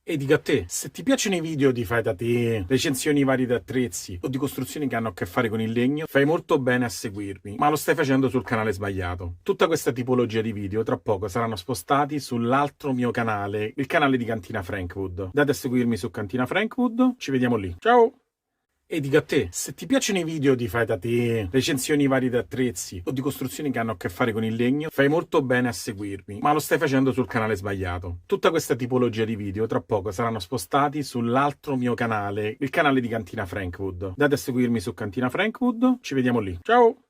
E dico a te, se ti piacciono i video di fai da te, recensioni varie di attrezzi o di costruzioni che hanno a che fare con il legno, fai molto bene a seguirmi, ma lo stai facendo sul canale sbagliato. Tutta questa tipologia di video tra poco saranno spostati sull'altro mio canale, il canale di Cantina Frankwood. Date a seguirmi su Cantina Frankwood, ci vediamo lì. Ciao! E dico a te, se ti piacciono i video di fai da te, recensioni varie di attrezzi o di costruzioni che hanno a che fare con il legno, fai molto bene a seguirmi, ma lo stai facendo sul canale sbagliato. Tutta questa tipologia di video tra poco saranno spostati sull'altro mio canale, il canale di Cantina Frankwood. Date a seguirmi su Cantina Frankwood, ci vediamo lì. Ciao!